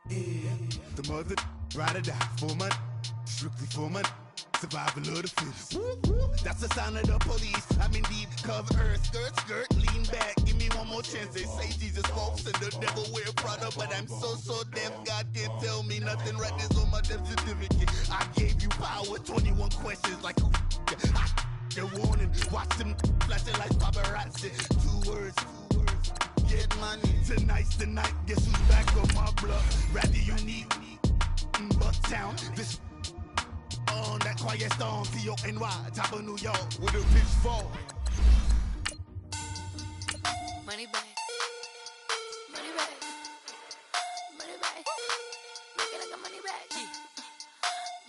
The mother ride or die for money, strictly for money. Survival of the fittest. That's the sign of the police. I'm indeed cover skirt, lean back. Give me one more chance. They say Jesus walks and the devil wear Prada, but I'm so deaf. God can't tell me nothing. Right there's on my death certificate. I gave you power. 21 questions like who? The warning. Watch them flashing like paparazzi. Two words. Get money. Tonight's the night. Guess who's back on my block? Rather unique. Bucktown. This. On that quiet storm, T-O-N-Y, top of New York, with a pitchfork. Money back. Money back. Money back. Make it like a money back. Yeah.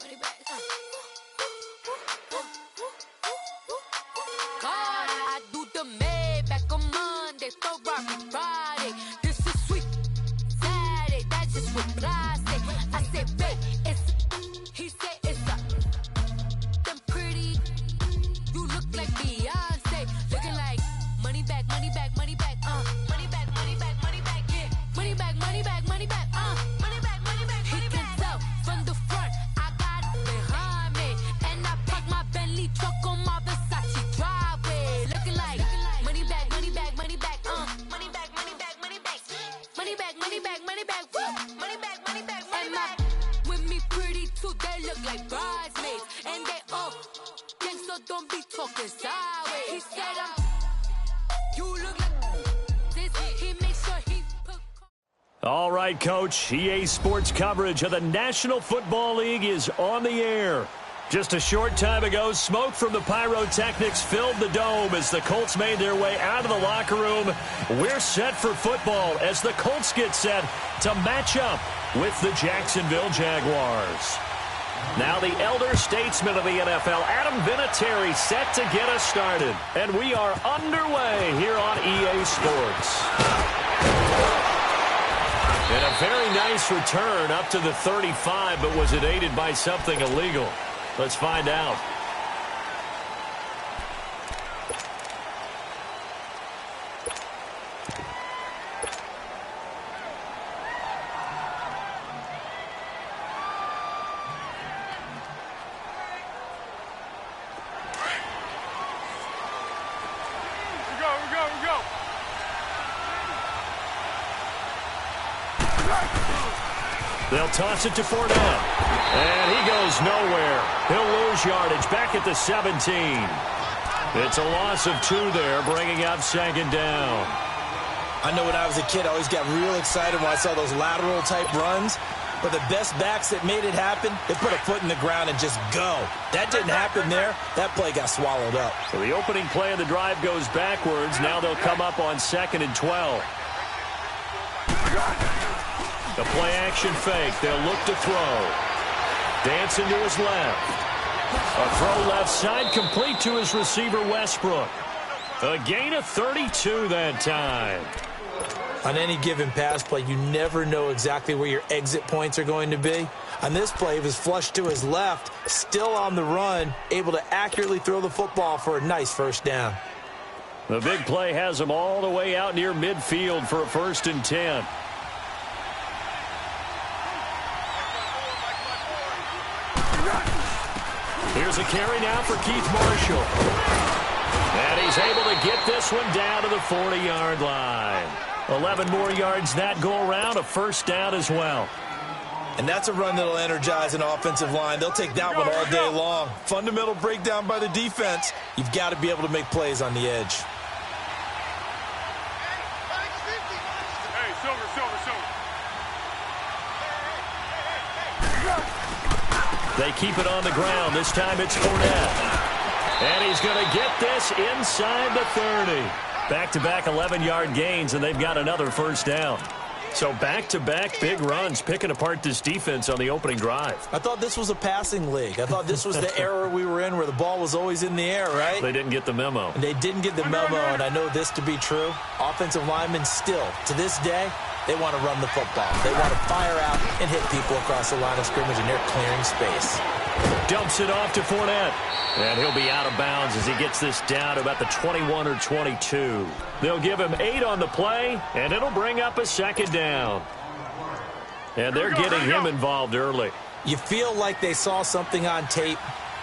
Money back. God, I do the Maybach on Monday, Ferrari Friday. This is sweet Saturday, that's just what I say. I say, babe, it's he said it's a them pretty. You look like Beyonce, looking like money back, money back, money back, money back, money back, money back, yeah, money back, money back, money back, money back, money back. He can tell from the front, I got it behind me, and I park my Bentley truck on my Versace driveway, looking like money back, money back, money back, money back, money back, money back, money back, money back, money back, money back, money back, money back. With me pretty too, they look like bridesmaids, and they all gang, so don't be talking sideways. He said you look like this, he makes sure he put. All right, Coach, EA Sports coverage of the National Football League is on the air. Just a short time ago, smoke from the pyrotechnics filled the dome as the Colts made their way out of the locker room. We're set for football as the Colts get set to match up with the Jacksonville Jaguars. Now the elder statesman of the NFL, Adam Vinatieri, set to get us started. And we are underway here on EA Sports. And a very nice return up to the 35, but was it aided by something illegal? Let's find out. They'll toss it to Fournette. And he goes nowhere. He'll lose yardage back at the 17. It's a loss of 2 there, bringing up second down. I know when I was a kid, I always got real excited when I saw those lateral-type runs. But the best backs that made it happen, they put a foot in the ground and just go. That didn't happen there. That play got swallowed up. So the opening play of the drive goes backwards. Now they'll come up on 2nd and 12. The play-action fake. They'll look to throw. Dancing to his left. A throw left side complete to his receiver, Westbrook. A gain of 32 that time. On any given pass play, you never know exactly where your exit points are going to be. On this play, he was flushed to his left, still on the run, able to accurately throw the football for a nice first down. The big play has him all the way out near midfield for a 1st and 10. Here's a carry now for Keith Marshall. And he's able to get this one down to the 40-yard line. 11 more yards that go around, a 1st down as well. And that's a run that'll energize an offensive line. They'll take that one all day long. Fundamental breakdown by the defense. You've got to be able to make plays on the edge. Hey, Silver. They keep it on the ground. This time it's Fournette. And he's going to get this inside the 30. Back-to-back 11-yard gains, and they've got another 1st down. So back-to-back big runs, picking apart this defense on the opening drive. I thought this was a passing league. I thought this was the era we were in where the ball was always in the air, right? They didn't get the memo. And they didn't get the memo, and I know this to be true. Offensive linemen still, to this day, they want to run the football. They want to fire out and hit people across the line of scrimmage, and they're clearing space. Dumps it off to Fournette. And he'll be out of bounds as he gets this down to about the 21 or 22. They'll give him 8 on the play, and it'll bring up a second down. And they're getting him involved early. You feel like they saw something on tape,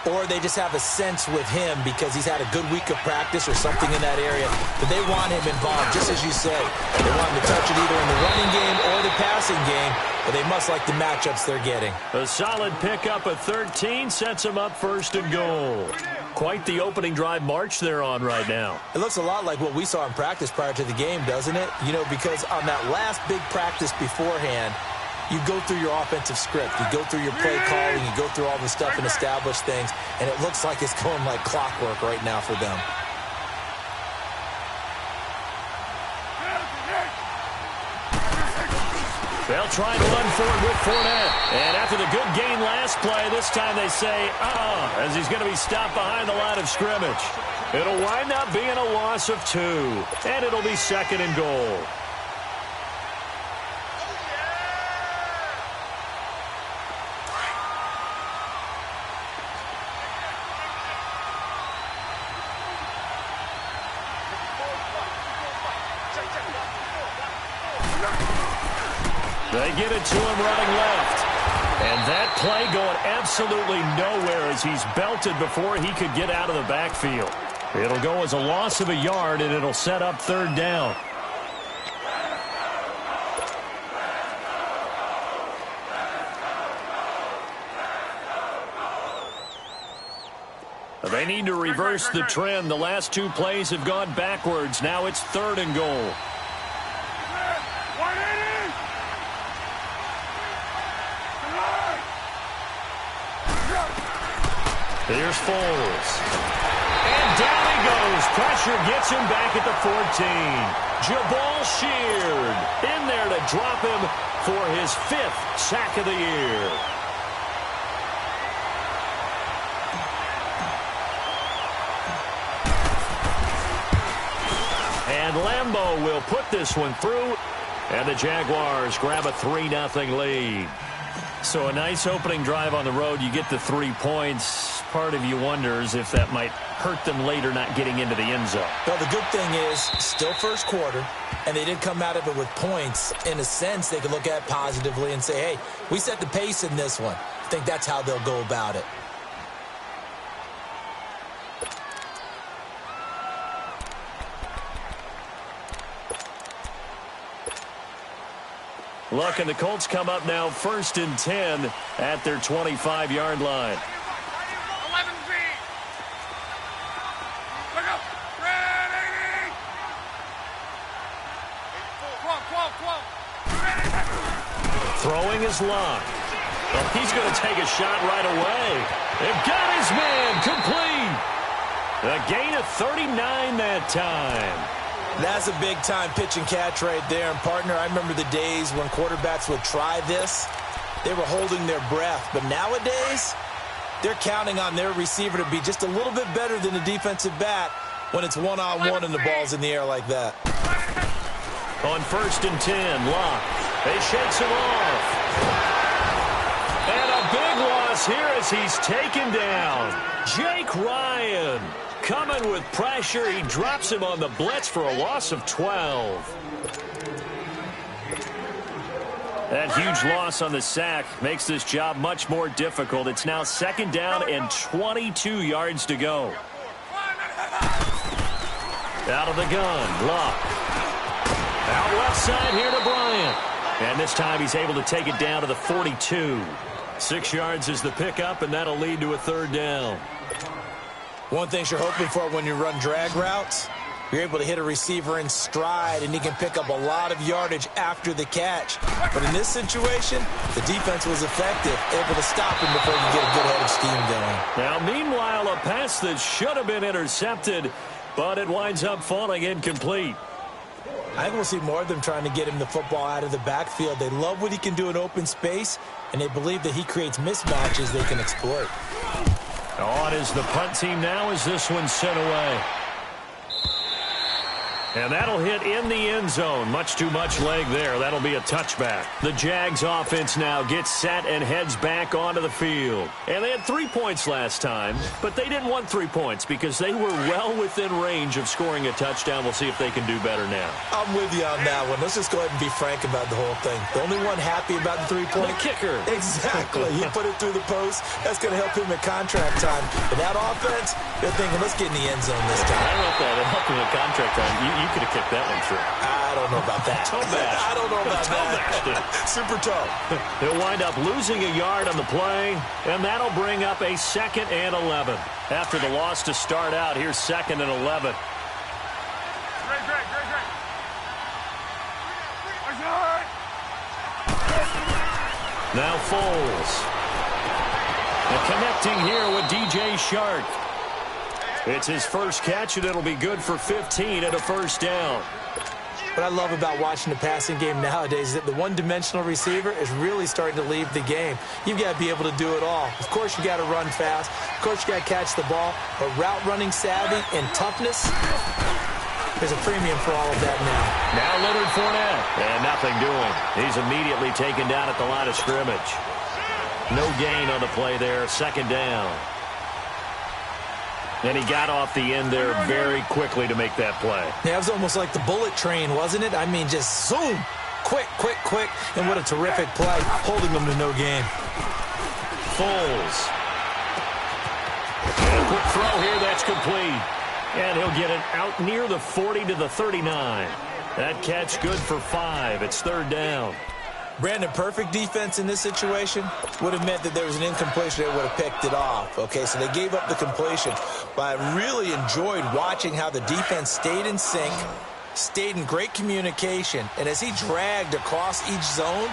or they just have a sense with him because he's had a good week of practice or something in that area, but they want him involved, just as you say. They want him to touch it either in the running game or the passing game, but they must like the matchups they're getting. A solid pickup of 13 sets him up first and goal. Quite the opening drive march they're on right now. It looks a lot like what we saw in practice prior to the game, doesn't it? You know, because on that last big practice beforehand, you go through your offensive script. You go through your play calling. You go through all the stuff and establish things. And it looks like it's going like clockwork right now for them. They'll try to run forward with Fournette. And after the good gain last play, this time they say, as he's going to be stopped behind the line of scrimmage. It'll wind up being a loss of 2. And it'll be second and goal. They get it to him running left. And that play going absolutely nowhere as he's belted before he could get out of the backfield. It'll go as a loss of a yard, and it'll set up third down. They need to reverse the trend. The last 2 plays have gone backwards. Now it's third and goal. Here's Foles. And down he goes. Pressure gets him back at the 14. Jabal Sheard in there to drop him for his 5th sack of the year. And Lambeau will put this one through. And the Jaguars grab a 3-0 lead. So a nice opening drive on the road. You get the 3 points. Part of you wonders if that might hurt them later not getting into the end zone. Well, the good thing is, still first quarter, and they didn't come out of it with points. In a sense, they can look at it positively and say, hey, we set the pace in this one. I think that's how they'll go about it. Look, and the Colts come up now 1st and 10 at their 25-yard line. 11 feet. Look up. Ready. 12. Throwing his line. Well, he's going to take a shot right away. They've got his man complete. A gain of 39 that time. That's a big-time pitch and catch right there. And, partner, I remember the days when quarterbacks would try this. They were holding their breath. But nowadays, they're counting on their receiver to be just a little bit better than the defensive back when it's one-on-one and the ball's in the air like that. On 1st and 10, Locke. They shakes him off. And a big loss here as he's taken down. Jake Ryan. Coming with pressure, he drops him on the blitz for a loss of 12. That huge loss on the sack makes this job much more difficult. It's now 2nd down and 22 yards to go. Out of the gun, Luck. Out left side here to Bryant. And this time he's able to take it down to the 42. 6 yards is the pickup, and that'll lead to a 3rd down. One thing you're hoping for when you run drag routes, you're able to hit a receiver in stride, and he can pick up a lot of yardage after the catch. But in this situation, the defense was effective, able to stop him before he could get a good head of steam going. Now, meanwhile, a pass that should have been intercepted, but it winds up falling incomplete. I think we'll see more of them trying to get him the football out of the backfield. They love what he can do in open space, and they believe that he creates mismatches they can exploit. On is the punt team now as this one's sent away. And that'll hit in the end zone. Much too much leg there. That'll be a touchback. The Jags offense now gets set and heads back onto the field. And they had 3 points last time, but they didn't want 3 points because they were well within range of scoring a touchdown. We'll see if they can do better now. I'm with you on that one. Let's just go ahead and be frank about the whole thing. The only one happy about the 3-point. The kicker. Exactly. He put it through the post. That's going to help him at contract time. But that offense, they're thinking, let's get in the end zone this time. I don't know if that helped him at contract time. You could have kicked that one through. I don't know about that. Toe bash. I don't know about that. Super toe. He'll wind up losing a yard on the play, and that'll bring up a 2nd and 11. After the loss to start out, here's 2nd and 11. Great. Now Foles. And connecting here with DJ Shark. It's his first catch, and it'll be good for 15 and a first down. What I love about watching the passing game nowadays is that the one-dimensional receiver is really starting to leave the game. You've got to be able to do it all. Of course, you got to run fast. Of course, you got to catch the ball. But route running savvy and toughness, there's a premium for all of that now. Now Leonard Fournette, and nothing doing. He's immediately taken down at the line of scrimmage. No gain on the play there, 2nd down. And he got off the end there very quickly to make that play. Yeah, it was almost like the bullet train, wasn't it? I mean, just zoom. Quick. And what a terrific play, holding them to no gain. Foles. And a quick throw here, that's complete. And he'll get it out near the 40 to the 39. That catch good for 5. It's 3rd down. Brandon, perfect defense in this situation would have meant that there was an incompletion. They would have picked it off. Okay, so they gave up the completion. But I really enjoyed watching how the defense stayed in sync, stayed in great communication. And as he dragged across each zone,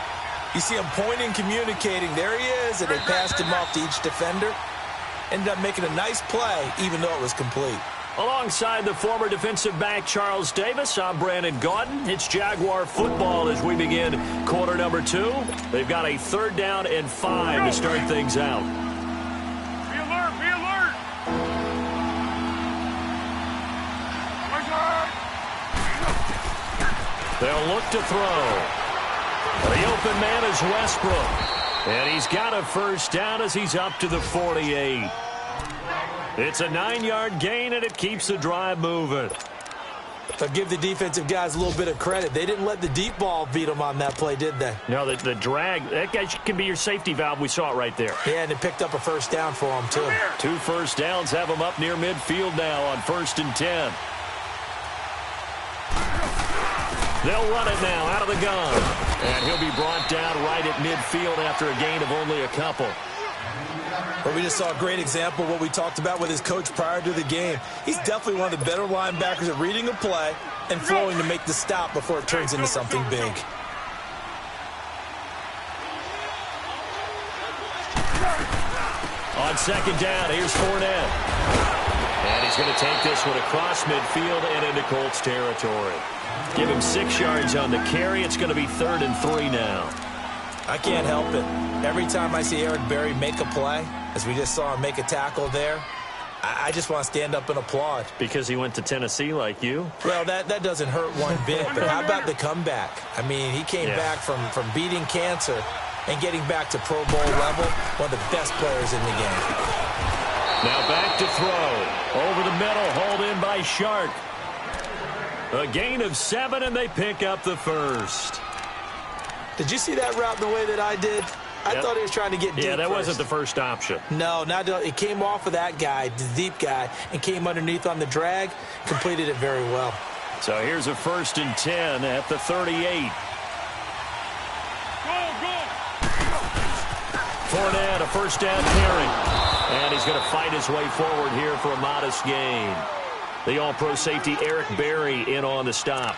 you see him pointing, communicating. There he is, and they passed him off to each defender. Ended up making a nice play, even though it was complete. Alongside the former defensive back Charles Davis, I'm Brandon Gaudin. It's Jaguar football as we begin quarter number 2. They've got a 3rd down and 5 to start things out. Be alert. They'll look to throw. The open man is Westbrook. And he's got a first down as he's up to the 48. It's a 9-yard gain, and it keeps the drive moving. I'll give the defensive guys a little bit of credit. They didn't let the deep ball beat them on that play, did they? No, the drag, that guy can be your safety valve. We saw it right there. Yeah, and it picked up a first down for them, too. 2 first downs have them up near midfield now on 1st and 10. They'll run it now out of the gun. And he'll be brought down right at midfield after a gain of only a couple. Well, we just saw a great example of what we talked about with his coach prior to the game. He's definitely one of the better linebackers at reading a play and throwing to make the stop before it turns into something big. On 2nd down, here's Fournette. And he's going to take this one across midfield and into Colts territory. Give him 6 yards on the carry. It's going to be 3rd and 3 now. I can't help it. Every time I see Eric Berry make a play, as we just saw him make a tackle there, I just want to stand up and applaud. Because he went to Tennessee like you? Well, that doesn't hurt one bit. But how about the comeback? I mean, he came back from beating cancer and getting back to Pro Bowl level, one of the best players in the game. Now back to throw. Over the middle, hauled in by Shark. A gain of 7, and they pick up the first. Did you see that route the way that I did? I thought he was trying to get deep. Yeah, that first. wasn't the first option. No, it came off of that guy, the deep guy, and came underneath on the drag, completed it very well. So here's a 1st and 10 at the 38. Go. Fournette, a first down carry. And he's going to fight his way forward here for a modest gain. The all-pro safety Eric Berry in on the stop.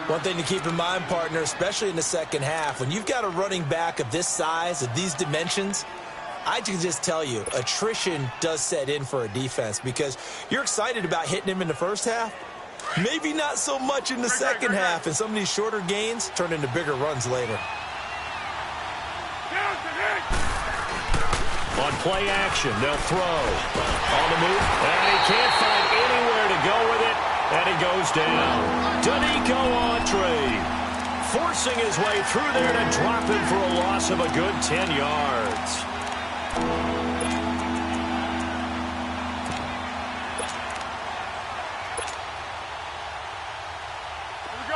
One thing to keep in mind, partner, especially in the second half, when you've got a running back of this size, of these dimensions, I can just tell you, attrition does set in for a defense because you're excited about hitting him in the first half. Maybe not so much in the second half, and some of these shorter gains turn into bigger runs later. On play action, they'll throw. On the move, and he can't find anywhere to go with it. And he goes down. Danico Autry forcing his way through there to drop him for a loss of a good 10 yards.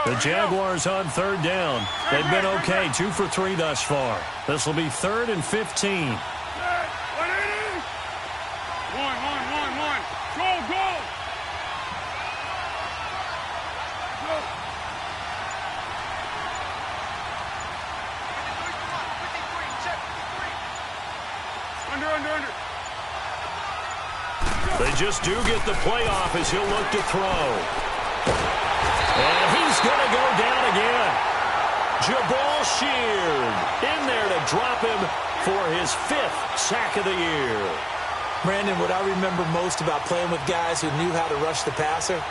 The Jaguars on third down. They've been okay, 2 for 3 thus far. This will be 3rd and 15. 180. One. Go. Under. They just do get the playoff as he'll look to throw. And he's going to go down again. Jabal Sheard in there to drop him for his 5th sack of the year. Brandon, what I remember most about playing with guys who knew how to rush the passer,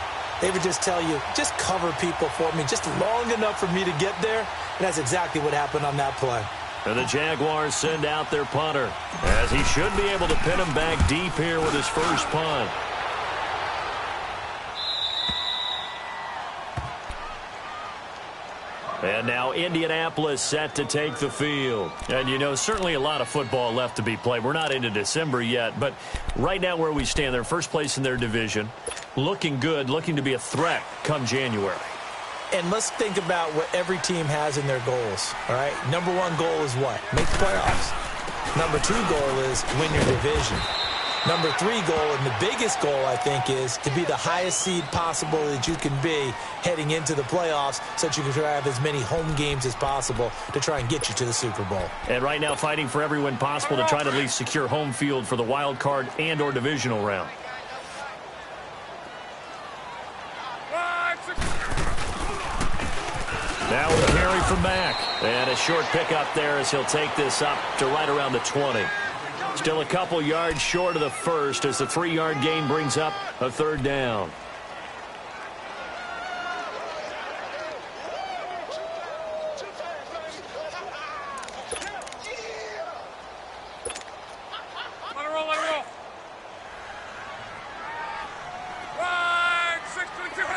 they would just tell you, just cover people for me, just long enough for me to get there. And that's exactly what happened on that play. And the Jaguars send out their punter, as he should be able to pin him back deep here with his first punt. And now Indianapolis set to take the field. And, you know, certainly a lot of football left to be played. We're not into December yet, but right now where we stand, they're first place in their division, looking good, looking to be a threat come January. And let's think about what every team has in their goals, all right? Number 1 goal is what? Make the playoffs. Number 2 goal is win your division. Number 3 goal, and the biggest goal, I think, is to be the highest seed possible that you can be heading into the playoffs so that you can try to have as many home games as possible to try and get you to the Super Bowl. And right now fighting for every win possible to try to at least secure home field for the wild card and or divisional round. Now with a carry from Mack. And a short pickup there as he'll take this up to right around the 20. Still a couple yards short of the first as the 3-yard gain brings up a 3rd down. Let it roll. Right, 6 to 2.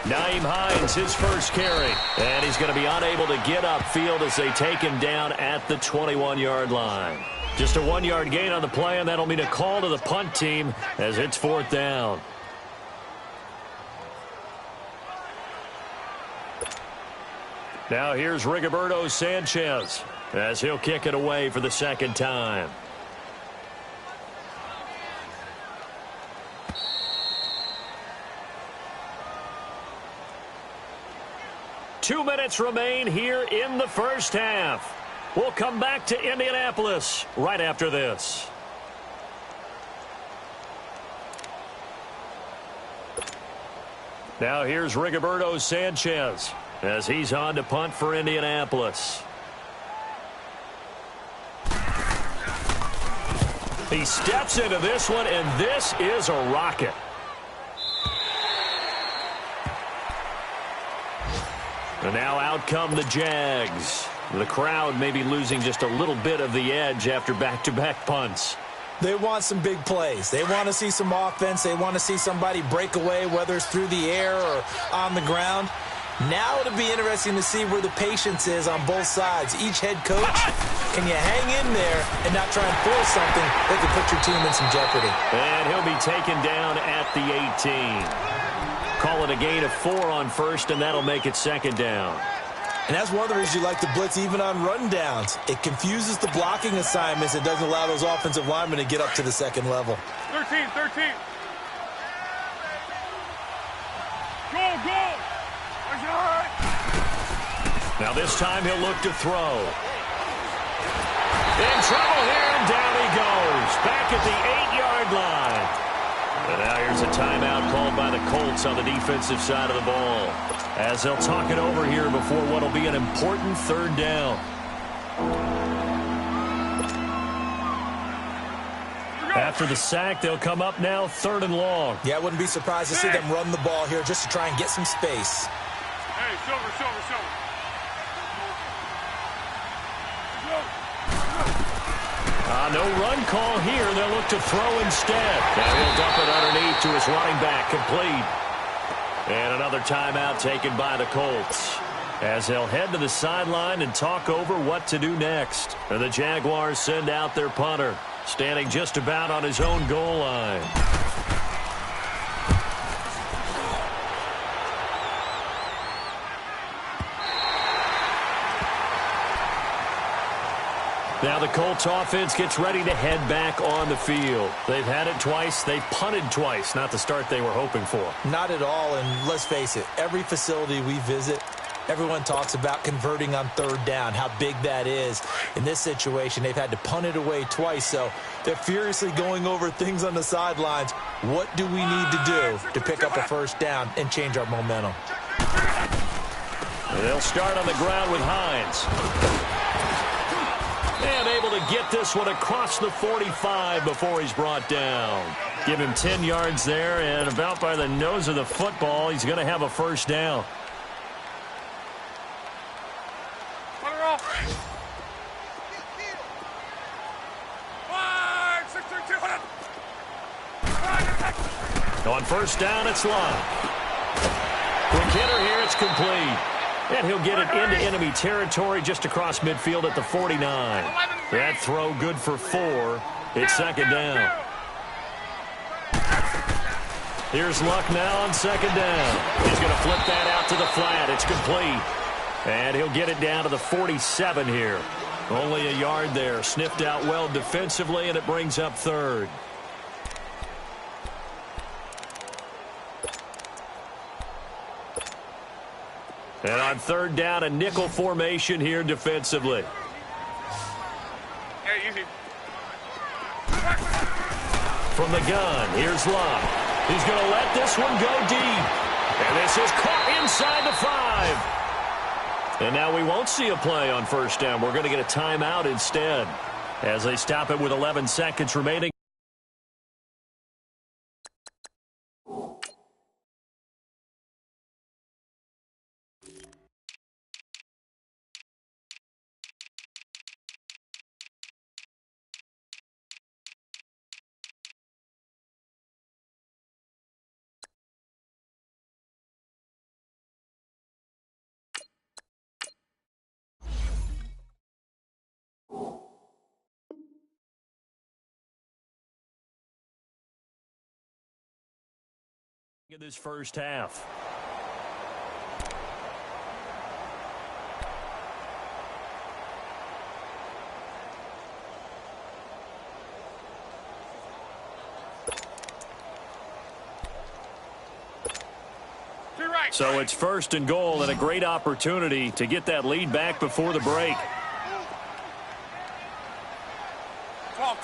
Nyheim Hines, his first carry. And he's going to be unable to get upfield as they take him down at the 21-yard line. Just a 1-yard gain on the play, and that'll mean a call to the punt team as it's 4th down. Now here's Rigoberto Sanchez as he'll kick it away for the 2nd time. Two minutes remain here in the first half. We'll come back to Indianapolis right after this. Now here's Rigoberto Sanchez as he's on to punt for Indianapolis. He steps into this one, and this is a rocket. And now out come the Jags. The crowd may be losing just a little bit of the edge after back-to-back punts. They want some big plays. They want to see some offense. They want to see somebody break away, whether it's through the air or on the ground. Now it'll be interesting to see where the patience is on both sides. Each head coach, can you hang in there and not try and force something that could put your team in some jeopardy? And he'll be taken down at the 18. Call it a gain of 4 on first, and that'll make it 2nd down. And that's one of the reasons you like to blitz even on rundowns. It confuses the blocking assignments. It doesn't allow those offensive linemen to get up to the 2nd level. 13. Go. Now this time he'll look to throw. In trouble here, and down he goes. Back at the 8-yard line. And now here's a timeout called by the Colts on the defensive side of the ball, as they'll talk it over here before what will be an important 3rd down. After the sack, they'll come up now 3rd and long. Yeah, I wouldn't be surprised to see them run the ball here just to try and get some space. Hey, silver. No run call here. They'll look to throw instead. And he'll dump it underneath to his running back, complete. And another timeout taken by the Colts, as they'll head to the sideline and talk over what to do next. And the Jaguars send out their punter, standing just about on his own goal line. Now the Colts offense gets ready to head back on the field. They've had it twice. They've punted twice. Not the start they were hoping for. Not at all, and let's face it, every facility we visit, everyone talks about converting on third down, how big that is. In this situation, they've had to punt it away twice, so they're furiously going over things on the sidelines. What do we need to do to pick up a first down and change our momentum? They'll start on the ground with Hines. And able to get this one across the 45 before he's brought down. Give him 10 yards there, and about by the nose of the football, he's going to have a first down. On first down, it's Locke. Quick hitter here, it's complete. And he'll get it into enemy territory just across midfield at the 49. That throw good for 4. It's second down. Here's Luck now on second down. He's going to flip that out to the flat. It's complete. And he'll get it down to the 47 here. Only a yard there. Sniffed out well defensively, and it brings up third. And on third down, a nickel formation here defensively. Hey, easy. From the gun, here's Locke. He's going to let this one go deep. And this is caught inside the 5. And now we won't see a play on first down. We're going to get a timeout instead, as they stop it with 11 seconds remaining. In this first half. So it's first and goal, and a great opportunity to get that lead back before the break. 12.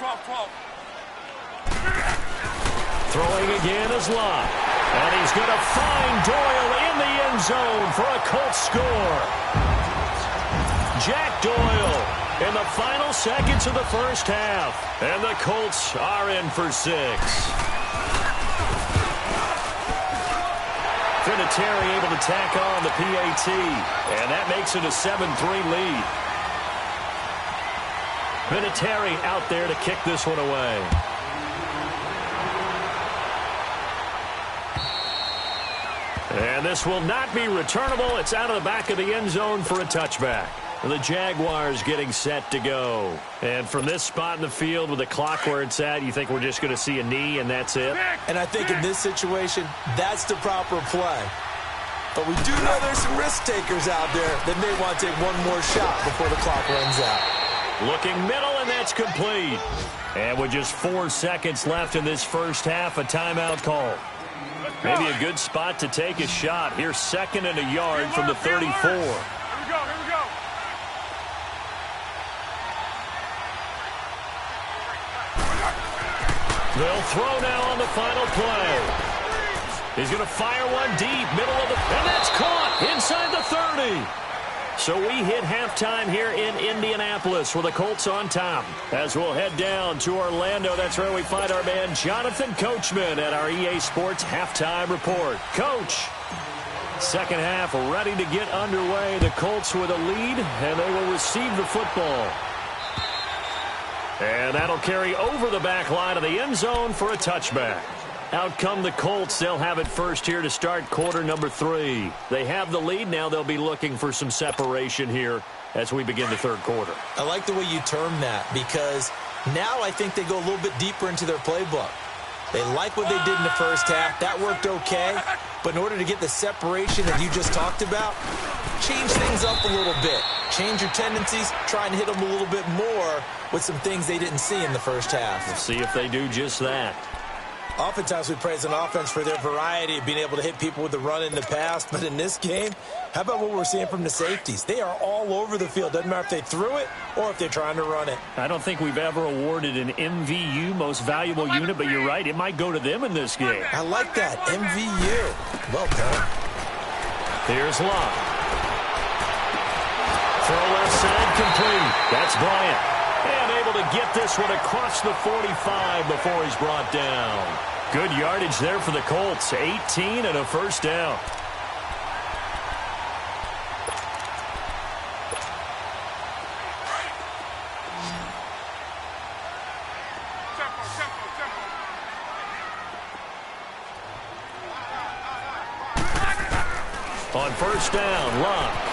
Throwing again is Locke. And he's going to find Doyle in the end zone for a Colts score. Jack Doyle in the final seconds of the first half. And the Colts are in for 6. Vinatieri able to tack on the PAT. And that makes it a 7-3 lead. Vinatieri out there to kick this one away. And this will not be returnable. It's out of the back of the end zone for a touchback. The Jaguars getting set to go. And from this spot in the field with the clock where it's at, you think we're just going to see a knee and that's it? And I think in this situation, that's the proper play. But we do know there's some risk takers out there that may want to take one more shot before the clock runs out. Looking middle, and that's complete. And with just 4 seconds left in this first half, a timeout call. Maybe a good spot to take a shot. Here's second and a yard from the 34. Here we go. They'll throw now on the final play. He's going to fire one deep, middle of the... And that's caught inside the 30. So we hit halftime here in Indianapolis with the Colts on top. As we'll head down to Orlando, that's where we find our man Jonathan Coachman at our EA Sports Halftime Report. Coach, second half ready to get underway. The Colts with a lead, and they will receive the football. And that'll carry over the back line of the end zone for a touchback. Out come the Colts. They'll have it first here to start quarter number 3. They have the lead. Now they'll be looking for some separation here as we begin the third quarter. I like the way you term that because now I think they go a little bit deeper into their playbook. They like what they did in the first half. That worked okay. But in order to get the separation that you just talked about, change things up a little bit. Change your tendencies. Try and hit them a little bit more with some things they didn't see in the first half. We'll see if they do just that. Oftentimes we praise an offense for their variety of being able to hit people with the run in the pass. But in this game, how about what we're seeing from the safeties? They are all over the field. Doesn't matter if they threw it or if they're trying to run it. I don't think we've ever awarded an MVU, most valuable unit, but you're right. It might go to them in this game. I like that. MVU. Well done. Here's Locke. Throw left side complete. That's Bryant. And able to get this one across the 45 before he's brought down. Good yardage there for the Colts. 18 and a first down. On first down, Locke.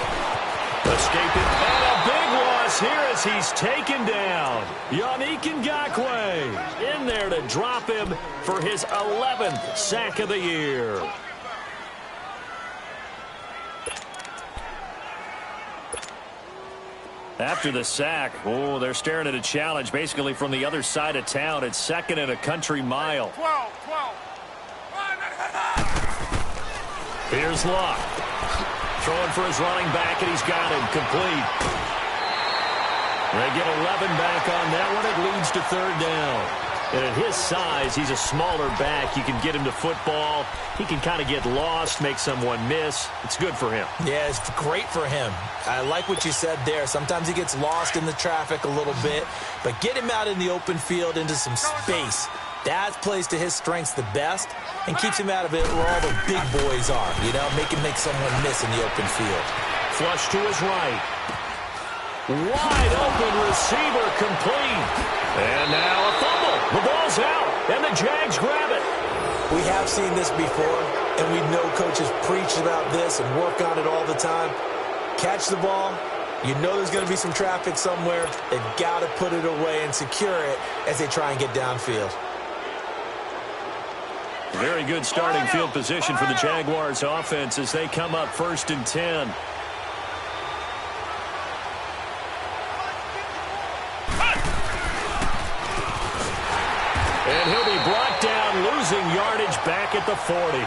Escaping. And a big loss here as he's taken down. Yannick Ngakoue in there to drop him for his 11th sack of the year. After the sack, they're staring at a challenge basically from the other side of town. It's second and a country mile. 12. Here's Locke. Throwing for his running back, and he's got him complete. They get 11 back on that one. It leads to third down. And at his size, he's a smaller back. You can get him to football. He can kind of get lost, make someone miss. It's good for him. Yeah, it's great for him. I like what you said there. Sometimes he gets lost in the traffic a little bit, but get him out in the open field into some space. That plays to his strengths the best and keeps him out of it where all the big boys are, make him make someone miss in the open field. Flush to his right. Wide open receiver complete. And now a fumble. The ball's out, and the Jags grab it. We have seen this before, and we know coaches preach about this and work on it all the time. Catch the ball. You know there's going to be some traffic somewhere. They've got to put it away and secure it as they try and get downfield. Very good starting field position for the Jaguars offense as they come up first and 10. And he'll be brought down, losing yardage back at the 40.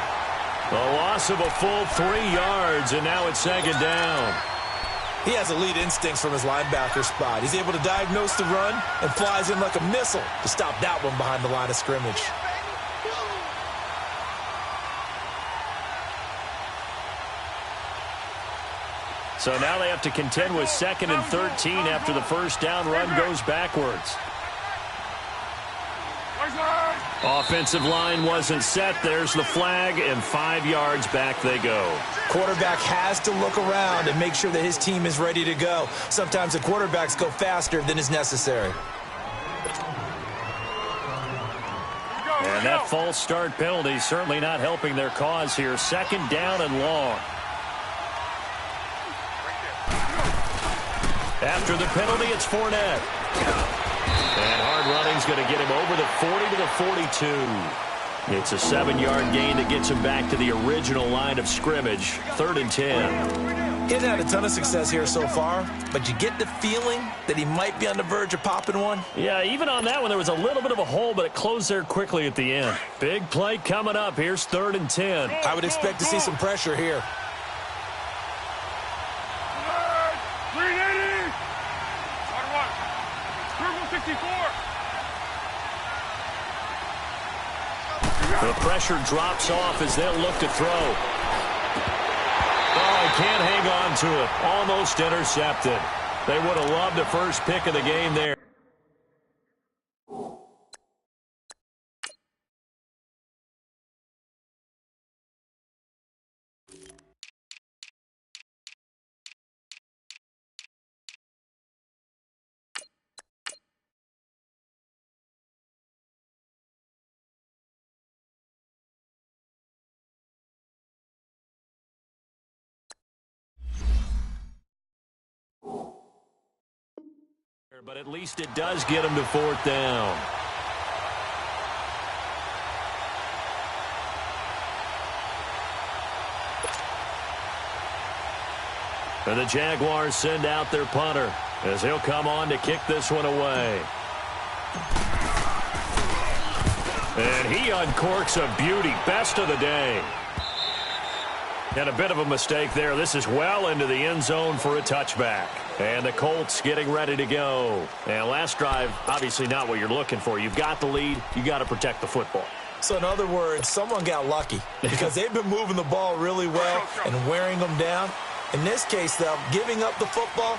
A loss of a full 3 yards, and now it's second down. He has elite instincts from his linebacker spot. He's able to diagnose the run and flies in like a missile to stop that one behind the line of scrimmage. So now they have to contend with second and 13 after the first down run goes backwards. Offensive line wasn't set. There's the flag, and 5 yards back they go. Quarterback has to look around and make sure that his team is ready to go. Sometimes the quarterbacks go faster than is necessary. And that false start penalty certainly not helping their cause here. Second down and long. After the penalty, it's Fournette. And hard running's going to get him over the 40 to the 42. It's a 7-yard gain that gets him back to the original line of scrimmage. Third and 10. He hasn't had a ton of success here so far, but you get the feeling that he might be on the verge of popping one. Yeah, even on that one, there was a little bit of a hole, but it closed there quickly at the end. Big play coming up. Here's third and 10. I would expect to see some pressure here. 64. The pressure drops off as they'll look to throw. Oh, he can't hang on to it. Almost intercepted. They would have loved the first pick of the game there. But at least it does get him to 4th down. And the Jaguars send out their punter as he'll come on to kick this one away. And he uncorks a beauty. Best of the day. And a bit of a mistake there. This is well into the end zone for a touchback. And the Colts getting ready to go. And last drive, obviously not what you're looking for. You've got the lead. You got to protect the football. So in other words, someone got lucky because they've been moving the ball really well and wearing them down. In this case, though, giving up the football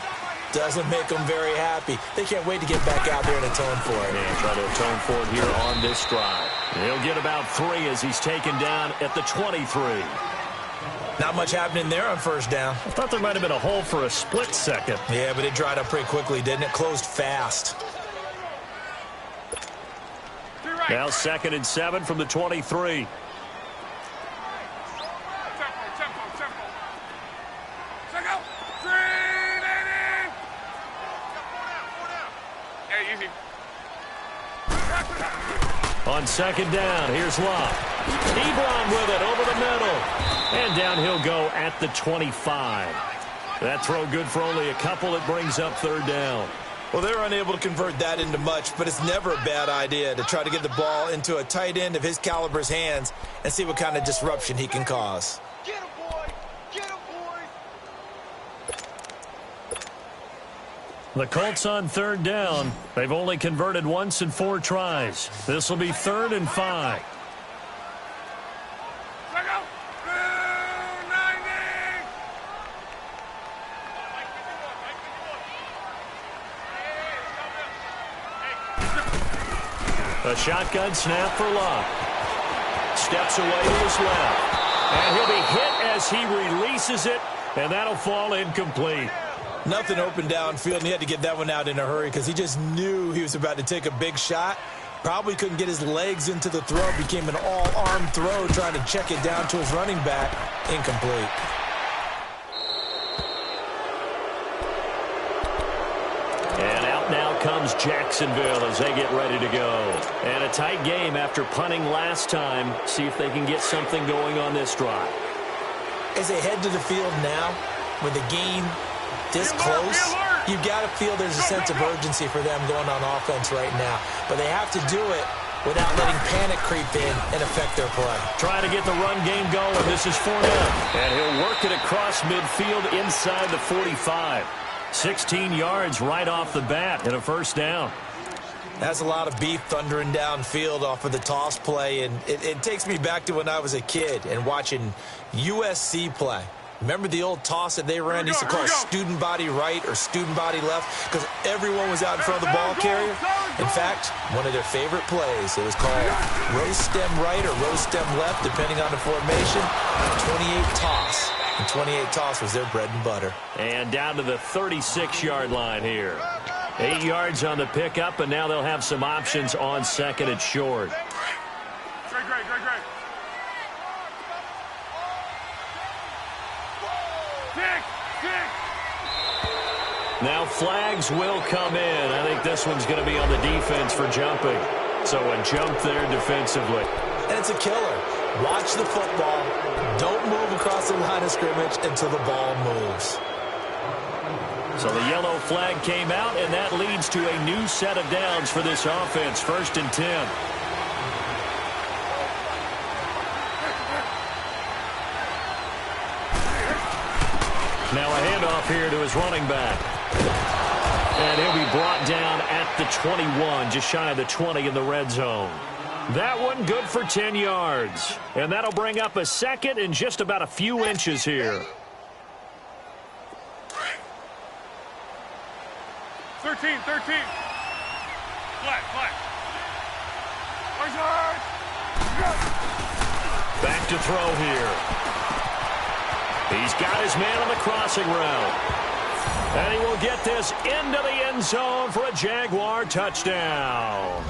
doesn't make them very happy. They can't wait to get back out there and atone for it. And try to atone for it here on this drive. He'll get about 3 as he's taken down at the 23. Not much happening there on 1st down. I thought there might have been a hole for a split second. Yeah, but it dried up pretty quickly, didn't it? Closed fast. Now 2nd and 7 from the 23. On 2nd down, here's Love. Ebron with it over the middle. And down he'll go at the 25. That throw good for only a couple. It brings up 3rd down. Well, they're unable to convert that into much, but it's never a bad idea to try to get the ball into a tight end of his caliber's hands and see what kind of disruption he can cause. Get him, boy! Get him, boy! The Colts on 3rd down. They've only converted once in 4 tries. This will be 3rd and 5. A shotgun snap for Love. Steps away to his left. And he'll be hit as he releases it, and that'll fall incomplete. Nothing open downfield, and he had to get that one out in a hurry because he just knew he was about to take a big shot. Probably couldn't get his legs into the throw. Became an all-arm throw trying to check it down to his running back. Incomplete. And out now comes Jacksonville as they get ready to go. And a tight game after punting last time. See if they can get something going on this drive. As they head to the field now, with the game this close, you've got to feel there's a sense of urgency for them going on offense right now. But they have to do it without letting panic creep in and affect their play. Trying to get the run game going. This is Fournette. And he'll work it across midfield inside the 45. 16 yards right off the bat and a 1st down. That's a lot of beef thundering downfield off of the toss play, and it takes me back to when I was a kid and watching USC play. Remember the old toss that they ran? They used to call student body right or student body left because everyone was out in front of the ball carrier. In fact, one of their favorite plays, it was called rose stem right or rose stem left, depending on the formation, 28 toss. And 28 toss was their bread and butter. And down to the 36-yard line here. 8 yards on the pickup, and now they'll have some options on 2nd and short. Great. Now flags will come in. I think this one's going to be on the defense for jumping. So a jump there defensively. And it's a killer. Watch the football. Don't move across the line of scrimmage until the ball moves. So the yellow flag came out, and that leads to a new set of downs for this offense. 1st and 10. Now a handoff here to his running back. And he'll be brought down at the 21, just shy of the 20 in the red zone. That one good for 10 yards. And that'll bring up a 2nd and just about a few inches here. 13. Flat. Back to throw here. He's got his man on the crossing route. And he will get this into the end zone for a Jaguar touchdown.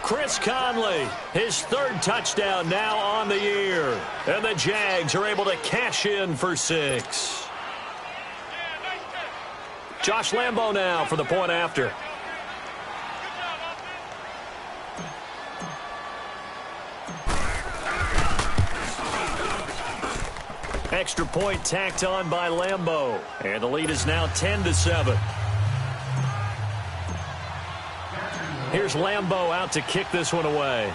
Chris Conley, his 3rd touchdown now on the year. And the Jags are able to cash in for 6. Josh Lambo now for the point after. Extra point tacked on by Lambo. And the lead is now 10-7. Here's Lambo out to kick this one away.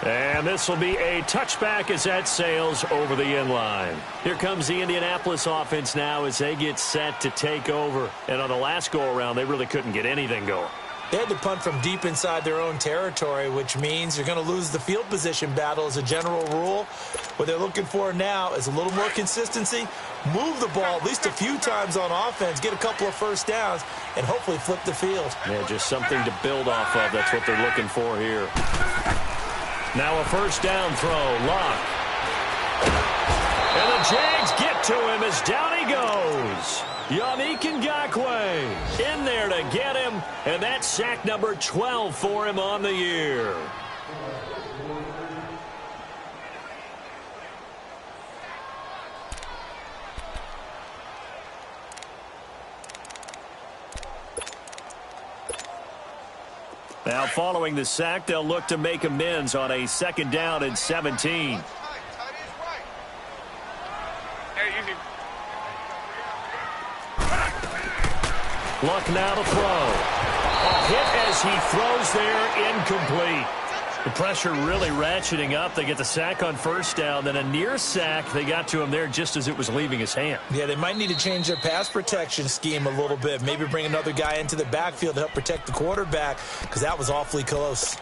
And this will be a touchback as that sails over the end line. Here comes the Indianapolis offense now as they get set to take over. And on the last go-around, they really couldn't get anything going. They had to punt from deep inside their own territory, which means you're going to lose the field position battle as a general rule. What they're looking for now is a little more consistency, move the ball at least a few times on offense, get a couple of first downs, and hopefully flip the field. Yeah, just something to build off of. That's what they're looking for here. Now a first down throw, Locke. And the Jags get to him as down he goes. Yannick Ngakoue in there to get him, and that's sack number 12 for him on the year. Now following the sack, they'll look to make amends on a second down and 17. Luck now to throw. A hit as he throws there, incomplete. The pressure really ratcheting up. They get the sack on first down, then a near sack. They got to him there just as it was leaving his hand. Yeah, they might need to change their pass protection scheme a little bit. Maybe bring another guy into the backfield to help protect the quarterback, because that was awfully close.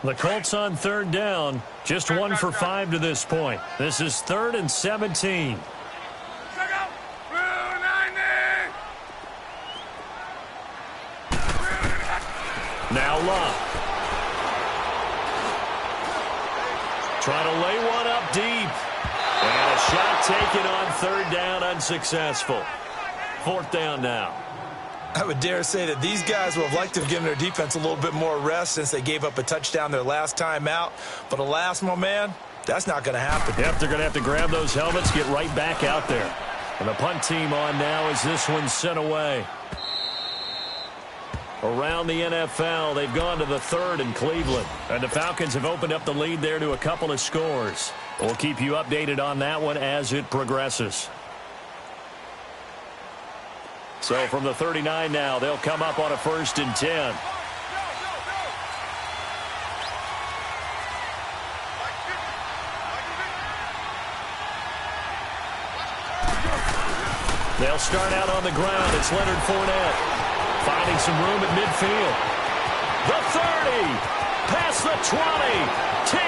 The Colts on third down, just 1 for 5 to this point. This is 3rd and 17. Now Locke. Trying to lay one up deep. And a shot taken on third down, unsuccessful. 4th down now. I would dare say that these guys would have liked to have given their defense a little bit more rest since they gave up a touchdown their last time out. But alas, my man, that's not going to happen. Yep, they're going to have to grab those helmets, get right back out there. And the punt team on now as this one's sent away. Around the NFL, they've gone to the 3rd in Cleveland. And the Falcons have opened up the lead there to a couple of scores. We'll keep you updated on that one as it progresses. So from the 39 now, they'll come up on a 1st and 10. They'll start out on the ground. It's Leonard Fournette finding some room at midfield. The 30, past the 20, 10,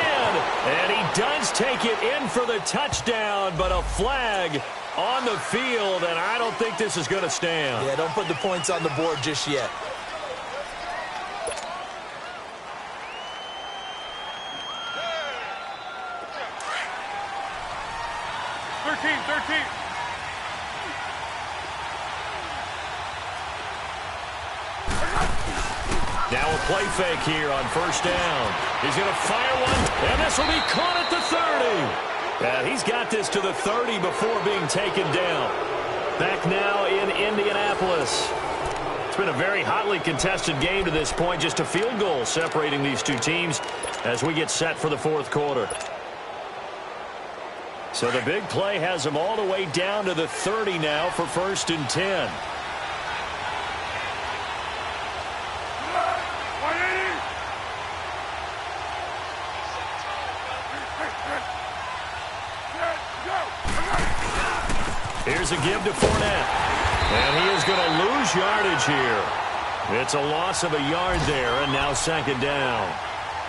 and he does take it in for the touchdown, but a flag on the field, and I don't think this is going to stand. Yeah, don't put the points on the board just yet. Now a play fake here on first down. He's going to fire one, and this will be caught at the 30. And he's got this to the 30 before being taken down. Back now in Indianapolis. It's been a very hotly contested game to this point. Just a field goal separating these two teams as we get set for the 4th quarter. So the big play has them all the way down to the 30 now for 1st and 10. Here's a give to Fournette. And he is going to lose yardage here. It's a loss of a yard there, and now 2nd down.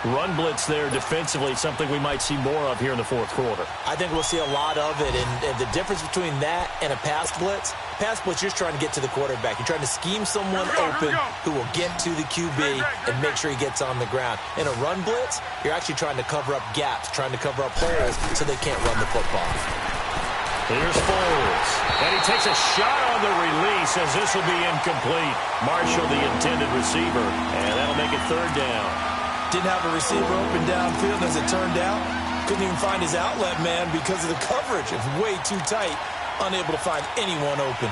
Run blitz there defensively, something we might see more of here in the 4th quarter. I think we'll see a lot of it, and the difference between that and a pass blitz, you're trying to get to the quarterback. You're trying to scheme someone open who will get to the QB and make sure he gets on the ground. In a run blitz, you're actually trying to cover up gaps, trying to cover up holes so they can't run the football. Here's Foles. And he takes a shot on the release as this will be incomplete. Marshall, the intended receiver. And that'll make it 3rd down. Didn't have a receiver open downfield, as it turned out. Couldn't even find his outlet man because of the coverage. It's way too tight. Unable to find anyone open.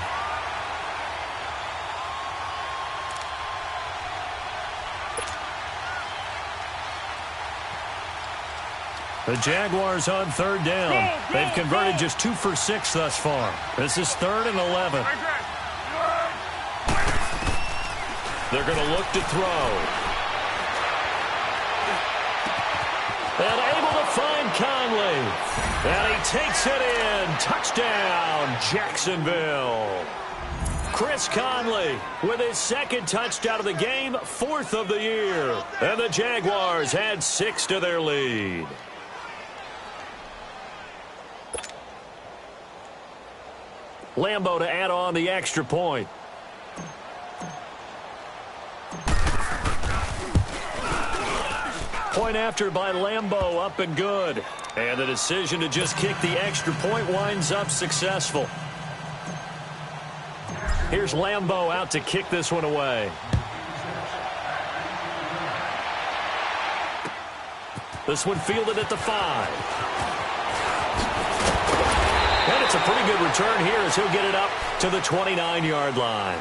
The Jaguars on third down. They've converted just 2 for 6 thus far. This is 3rd and 11. They're going to look to throw. And able to find Conley. And he takes it in. Touchdown, Jacksonville. Chris Conley with his 2nd touchdown of the game, 4th of the year. And the Jaguars add 6 to their lead. Lambo to add on the extra point. Point after by Lambo, up and good. And the decision to just kick the extra point winds up successful. Here's Lambo out to kick this one away. This one fielded at the 5. And it's a pretty good return here as he'll get it up to the 29-yard line.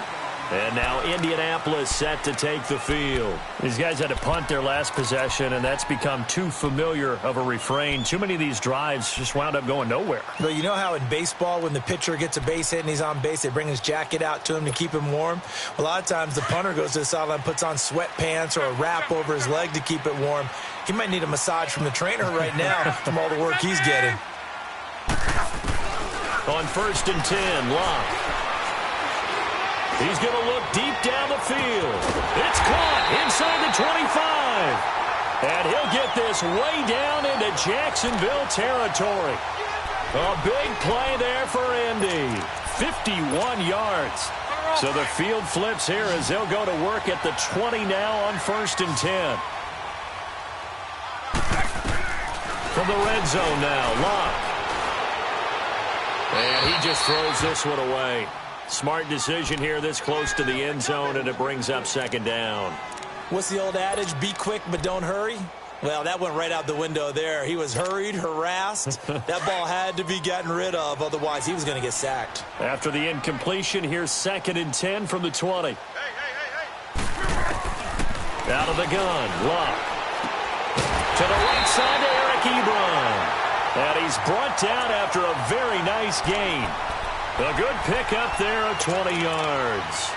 And now Indianapolis set to take the field. These guys had to punt their last possession, and that's become too familiar of a refrain. Too many of these drives just wound up going nowhere. But you know how in baseball, when the pitcher gets a base hit and he's on base, they bring his jacket out to him to keep him warm? A lot of times the punter goes to the sideline, puts on sweatpants or a wrap over his leg to keep it warm. He might need a massage from the trainer right now from all the work he's getting. On 1st and 10, Locke. He's going to look deep down the field. It's caught inside the 25. And he'll get this way down into Jacksonville territory. A big play there for Indy. 51 yards. So the field flips here as they'll go to work at the 20 now on 1st and 10. From the red zone now, Locke. And he just throws this one away. Smart decision here this close to the end zone, and it brings up 2nd down. What's the old adage? Be quick, but don't hurry? Well, that went right out the window there. He was hurried, harassed. That ball had to be gotten rid of, otherwise he was going to get sacked. After the incompletion, here's 2nd and 10 from the 20. Out of the gun, Locke. To the right side to Eric Ebron. And he's brought down after a very nice gain. A good pickup there at 20 yards.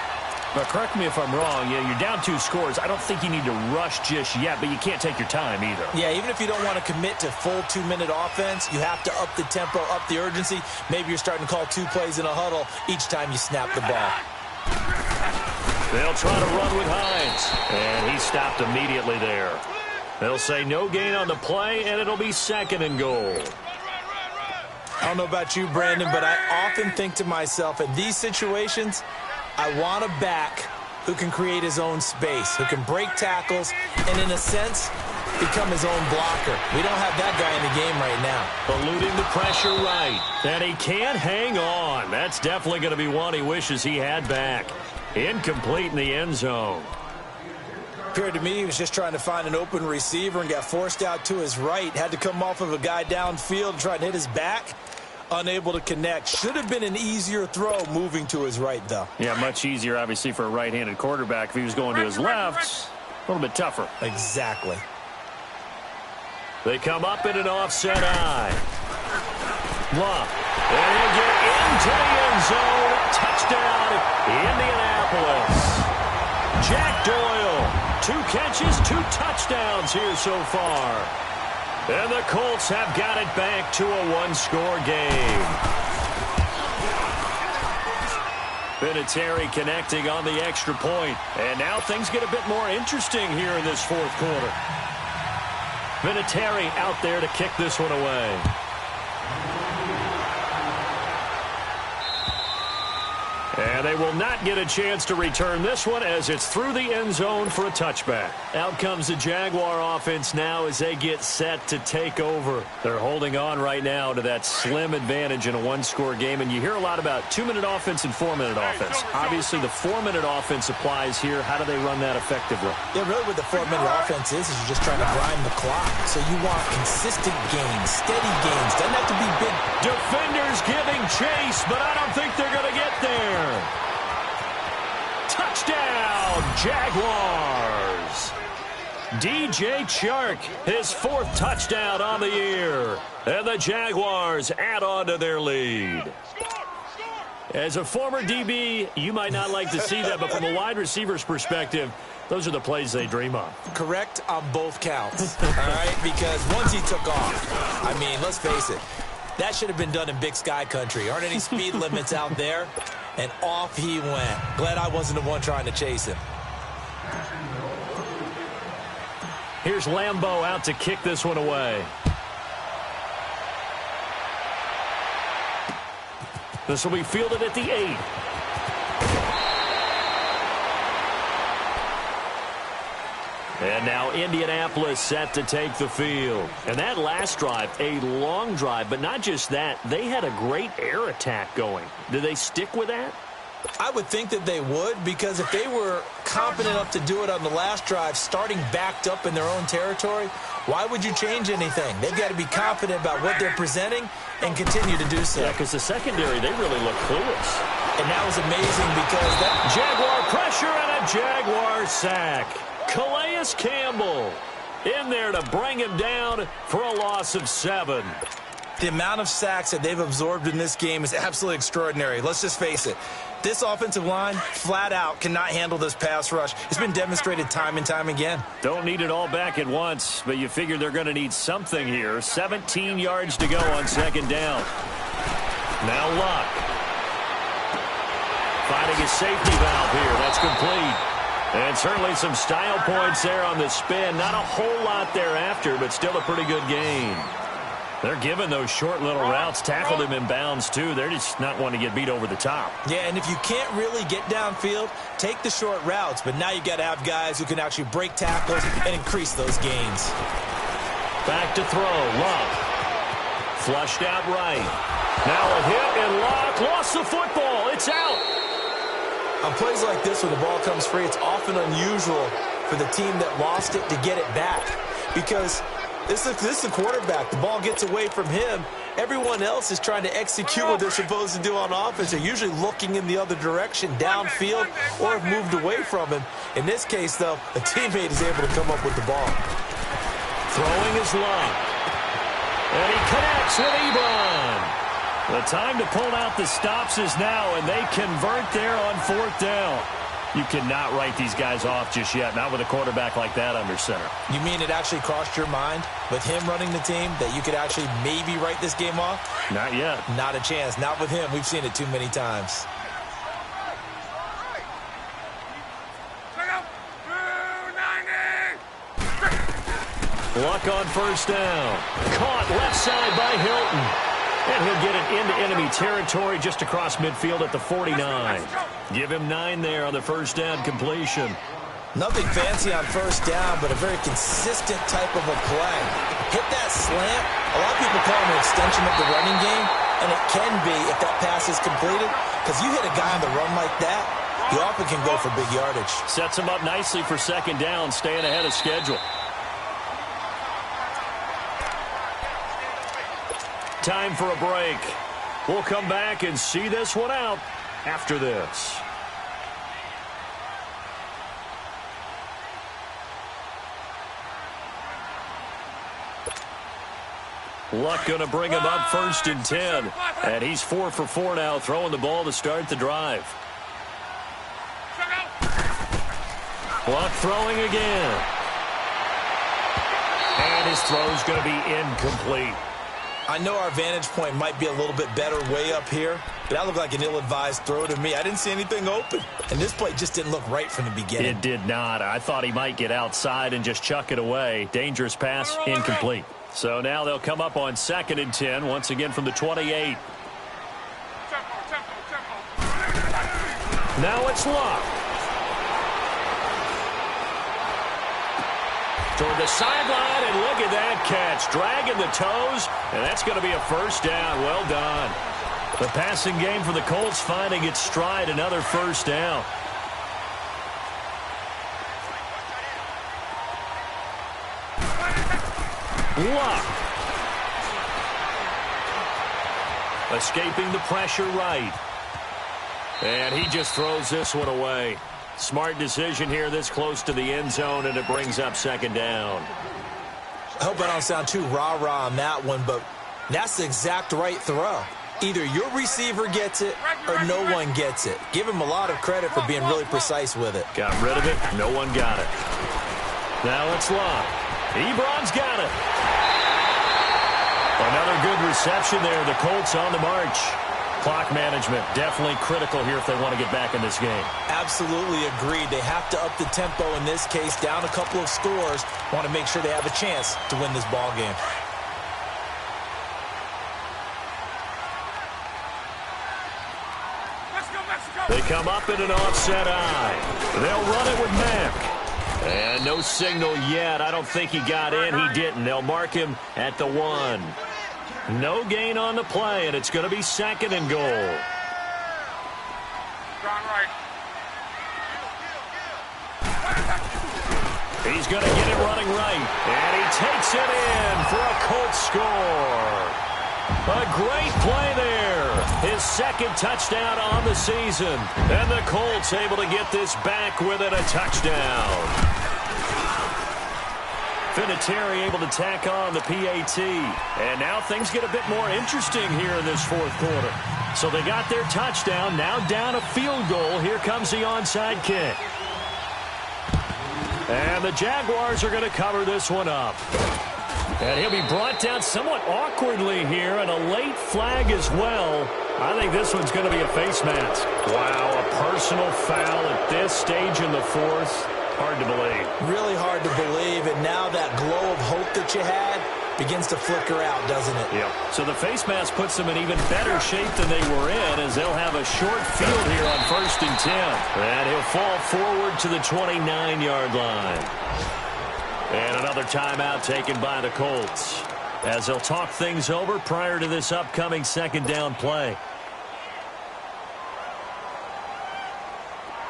But correct me if I'm wrong. Yeah, you're down 2 scores. I don't think you need to rush just yet, but you can't take your time either. Yeah, even if you don't want to commit to full 2-minute offense, you have to up the tempo, up the urgency. Maybe you're starting to call 2 plays in a huddle each time you snap the ball. They'll try to run with Hines. And he stopped immediately there. They'll say no gain on the play, and it'll be 2nd and goal. I don't know about you, Brandon, but I often think to myself, in these situations, I want a back who can create his own space, who can break tackles, and in a sense, become his own blocker. We don't have that guy in the game right now. Eluding the pressure right. And he can't hang on. That's definitely going to be one he wishes he had back. Incomplete in the end zone. Appeared to me he was just trying to find an open receiver and got forced out to his right. Had to come off of a guy downfield and try and hit his back. Unable to connect. Should have been an easier throw moving to his right, though. Yeah, much easier, obviously, for a right-handed quarterback. If he was going to his left, a little bit tougher. Exactly. They come up in an offset eye. Locke. And he'll get into the end zone. Touchdown, Indianapolis. Jack Doyle, 2 catches, 2 touchdowns here so far. And the Colts have got it back to a 1-score game. Vinatieri connecting on the extra point. And now things get a bit more interesting here in this 4th quarter. Vinatieri out there to kick this one away. And they will not get a chance to return this one as it's through the end zone for a touchback. Out comes the Jaguar offense now as they get set to take over. They're holding on right now to that slim advantage in a one-score game. And you hear a lot about 2-minute offense and 4-minute offense. Obviously, the 4-minute offense applies here. How do they run that effectively? Yeah, really what the 4-minute offense is you're just trying to grind the clock. So you want consistent gains, steady gains. Doesn't have to be big. Defenders giving chase, but I don't think they're going to get there. Touchdown, Jaguars. DJ Chark, his 4th touchdown on the year. And the Jaguars add on to their lead. As a former DB, you might not like to see that, but from a wide receiver's perspective, those are the plays they dream of. Correct on both counts, all right? Because once he took off, I mean, let's face it, that should have been done in Big Sky country. Aren't any speed limits out there? And off he went. Glad I wasn't the one trying to chase him. Here's Lambeau out to kick this one away. This will be fielded at the 8. And now Indianapolis set to take the field. And that last drive, a long drive, but not just that. They had a great air attack going. Do they stick with that? I would think that they would, because if they were confident enough to do it on the last drive, starting backed up in their own territory, why would you change anything? They've got to be confident about what they're presenting and continue to do so. Yeah, because the secondary, they really look clueless. And that was amazing because that Jaguar pressure and a Jaguar sack. Calais Campbell in there to bring him down for a loss of 7. The amount of sacks that they've absorbed in this game is absolutely extraordinary. Let's just face it. This offensive line, flat out, cannot handle this pass rush. It's been demonstrated time and time again. Don't need it all back at once, but you figure they're going to need something here. 17 yards to go on 2nd down. Now Luck. Finding a safety valve here. That's complete. And certainly some style points there on the spin. Not a whole lot thereafter, but still a pretty good gain. They're giving those short little routes, tackled him in bounds, too. They're just not wanting to get beat over the top. Yeah, and if you can't really get downfield, take the short routes. But now you got to have guys who can actually break tackles and increase those gains. Back to throw. Luck. Flushed out right. Now a hit, and Luck lost the football. It's out. On plays like this, when the ball comes free, it's often unusual for the team that lost it to get it back. Because this is the quarterback. The ball gets away from him. Everyone else is trying to execute what they're supposed to do on offense. They're usually looking in the other direction, downfield, or have moved away from him. In this case, though, a teammate is able to come up with the ball. Throwing his Luck. And he connects with Ebron. The time to pull out the stops is now, and they convert there on 4th down. You cannot write these guys off just yet, not with a quarterback like that under center. You mean it actually crossed your mind with him running the team that you could actually maybe write this game off? Not yet. Not a chance. Not with him. We've seen it too many times. Luck on 1st down. Caught left side by Hilton. And he'll get it into enemy territory just across midfield at the 49. Give him 9 there on the 1st down completion. Nothing fancy on 1st down, but a very consistent type of a play. Hit that slant. A lot of people call it an extension of the running game, and it can be if that pass is completed, because you hit a guy on the run like that, he often can go for big yardage. Sets him up nicely for 2nd down, staying ahead of schedule. Time for a break. We'll come back and see this one out after this. Luck going to bring him up 1st and 10. And he's 4 for 4 now, throwing the ball to start the drive. Luck throwing again. And his throw's going to be incomplete. I know our vantage point might be a little bit better way up here, but that looked like an ill-advised throw to me. I didn't see anything open, and this play just didn't look right from the beginning. It did not. I thought he might get outside and just chuck it away. Dangerous pass, incomplete. So now they'll come up on 2nd and 10, once again from the 28. Now it's Luck. Toward the sideline, and look at that catch. Dragging the toes, and that's going to be a first down. Well done. The passing game for the Colts finding its stride, another first down. Luck. Escaping the pressure right. And he just throws this one away. Smart decision here this close to the end zone, and it brings up second down. I hope I don't sound too rah-rah on that one, but that's the exact right throw. Either your receiver gets it or no one gets it. Give him a lot of credit for being really precise with it. Got rid of it. No one got it. Now it's Luck. Ebron's got it. Another good reception there. The Colts on the march. Clock management definitely critical here if they want to get back in this game. Absolutely agreed. They have to up the tempo in this case, down a couple of scores. Want to make sure they have a chance to win this ball game. They come up in an offset eye. They'll run it with Mack. And no signal yet. I don't think he got in. He didn't. They'll mark him at the 1. No gain on the play, and it's going to be second and goal. He's going to get it running right, and he takes it in for a Colts score. A great play there. His second touchdown on the season, and the Colts able to get this back within a touchdown. Vinatieri able to tack on the PAT. And now things get a bit more interesting here in this fourth quarter. So they got their touchdown, now down a field goal. Here comes the onside kick. And the Jaguars are going to cover this one up. And he'll be brought down somewhat awkwardly here, and a late flag as well. I think this one's going to be a face mask. Wow, a personal foul at this stage in the fourth. Hard to believe. Really hard to believe, and now that glow of hope that you had begins to flicker out, doesn't it? Yeah. So the face mask puts them in even better shape than they were in, as they'll have a short field here on 1st and 10. And he'll fall forward to the 29-yard line. And another timeout taken by the Colts, as they'll talk things over prior to this upcoming second down play.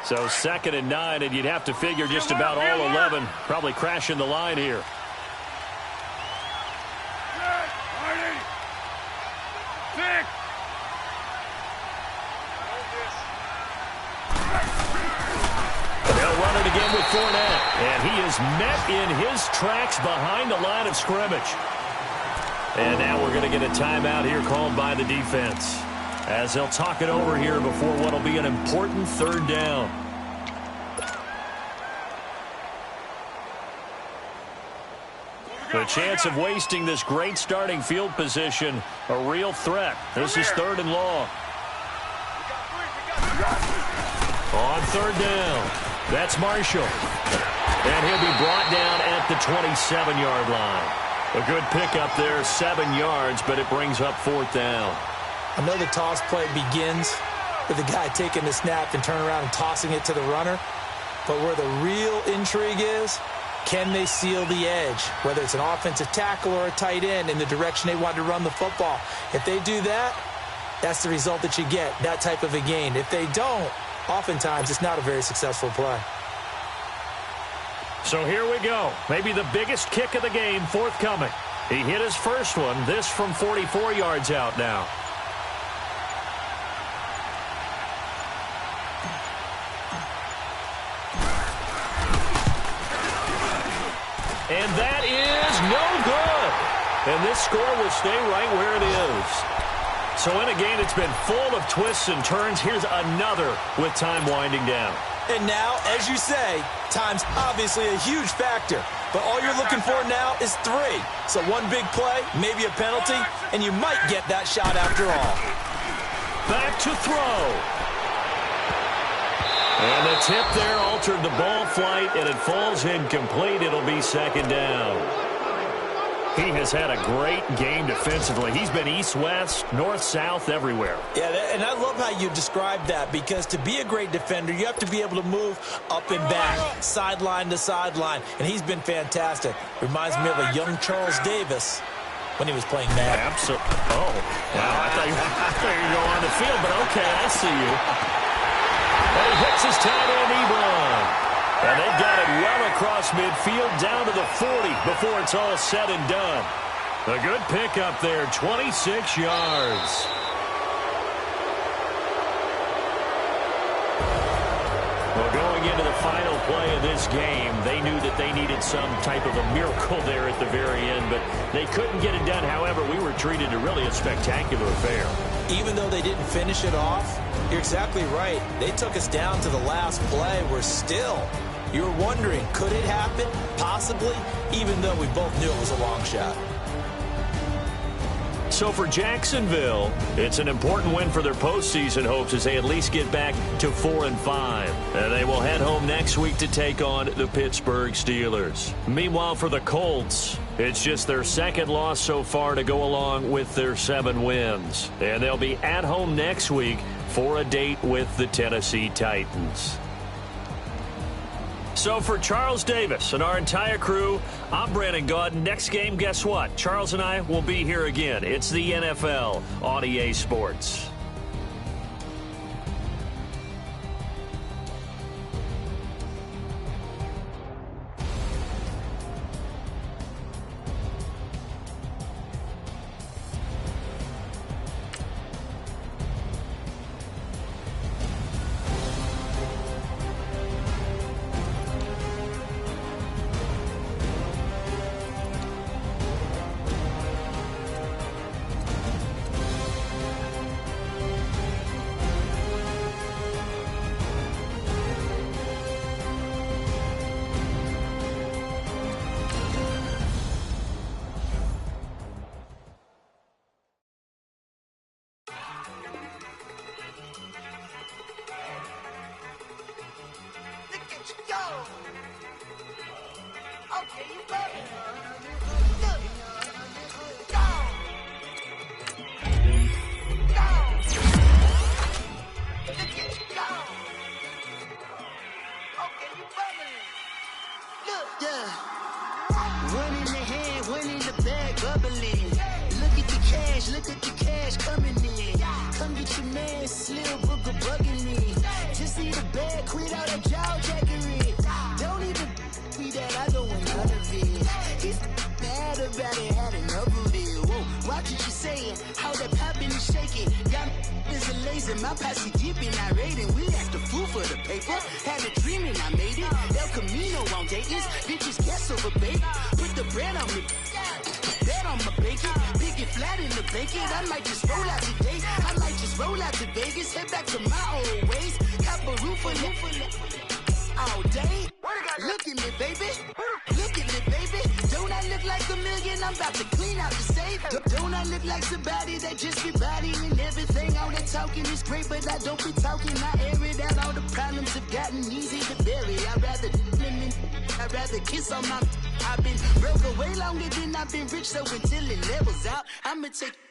So 2nd and 9, and you'd have to figure just about all 11 probably crashing the line here. They'll run it again with Fournette, and he is met in his tracks behind the line of scrimmage. And now we're going to get a timeout here called by the defense, as they'll talk it over here before what will be an important third down. The chance of wasting this great starting field position, a real threat. This is 3rd and long. On 3rd down, that's Marshall. And he'll be brought down at the 27-yard line. A good pickup there, 7 yards, but it brings up 4th down. I know the toss play begins with the guy taking the snap and turning around and tossing it to the runner. But where the real intrigue is, can they seal the edge, whether it's an offensive tackle or a tight end, in the direction they want to run the football? If they do that, that's the result that you get, that type of a gain. If they don't, oftentimes it's not a very successful play. So here we go. Maybe the biggest kick of the game forthcoming. He hit his first one, this from 44 yards out now. And that is no good. And this score will stay right where it is. So in a game that's been full of twists and turns, here's another with time winding down. And now, as you say, time's obviously a huge factor. But all you're looking for now is 3. So one big play, maybe a penalty, and you might get that shot after all. Back to throw. And the tip there altered the ball flight, and it falls incomplete. It'll be 2nd down. He has had a great game defensively. He's been east-west, north-south, everywhere. Yeah, and I love how you described that, because to be a great defender, you have to be able to move up and back, sideline to sideline, and he's been fantastic. Reminds me of a young Charles Davis when he was playing Madden. Absolutely. Oh, wow. I thought you were going on the field, but okay, I see you. And he hits his tight end, Ebron. And they've got it well across midfield, down to the 40 before it's all said and done. A good pickup there, 26 yards. Well, going into the final play of this game, they knew that they needed some type of a miracle there at the very end, but they couldn't get it done. However, we were treated to really a spectacular affair. Even though they didn't finish it off, you're exactly right. They took us down to the last play. We're still... You were wondering, could it happen? Possibly, even though we both knew it was a long shot. So for Jacksonville, it's an important win for their postseason hopes as they at least get back to 4-5. And they will head home next week to take on the Pittsburgh Steelers. Meanwhile, for the Colts, it's just their second loss so far to go along with their 7 wins. And they'll be at home next week for a date with the Tennessee Titans. So for Charles Davis and our entire crew, I'm Brandon Gaudin. Next game, guess what? Charles and I will be here again. It's the NFL on EA Sports.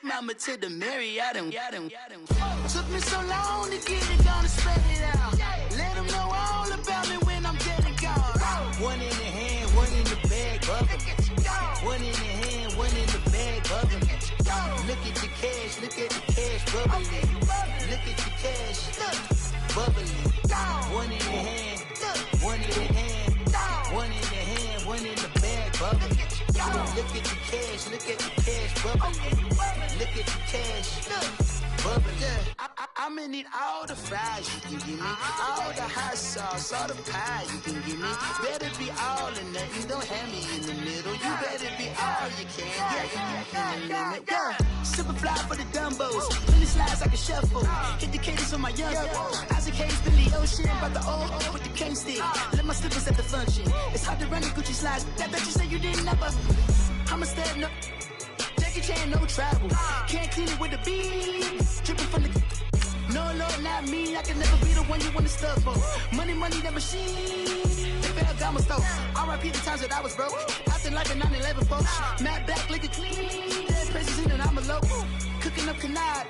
Mama to the Marriott and took me so long to get it, gonna spread it out. Let them know all about me when I'm dead and gone. One in the hand, one in the bag, bubble. One in the hand, one in the bag, bubble. Look at the cash, look at the cash, bubbling. Look at the cash, bubbling. One in the hand, one in the hand, one in the hand, one in the bag, bubbling. Look at the cash, look at the cash, bubbling. Look at the cash, bubbling. I'm gonna need all the fries you can give me, all the hot sauce, all the pie you can give me. Better be all or nothing, don't have me in the middle. You better be all you can, yeah. Super fly for the Dumbos, plenty slides like a shuffle. Hit the cadence on my young Isaac Hayes, Billy Ocean, about the old with the cane stick. Let my slippers at the function. It's hard to run the Gucci slides. That bet you say you didn't never. I'm a stand up. Jackie Chan, no travel. Can't clean it with the beat. Dripping from the No, Lord, not me. I can never be the one you want to stuff for. Money, that machine. They fell down my stove. R.I.P. the times that I was broke. Acting like a 9/11 folks. Matt back, looking clean. Dead precious in and I'm a low. Cooking up canard.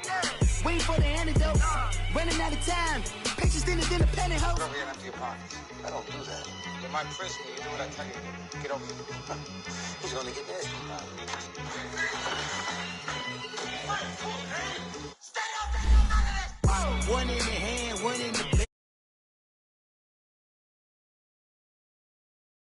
Waiting for the antidote. Running out of time. Patience thinner than a pantyhose. Go over here and empty your pockets. I don't do that. In my prison, you do what I tell you to do. Get over here. He's gonna get this. One in the hand, one in the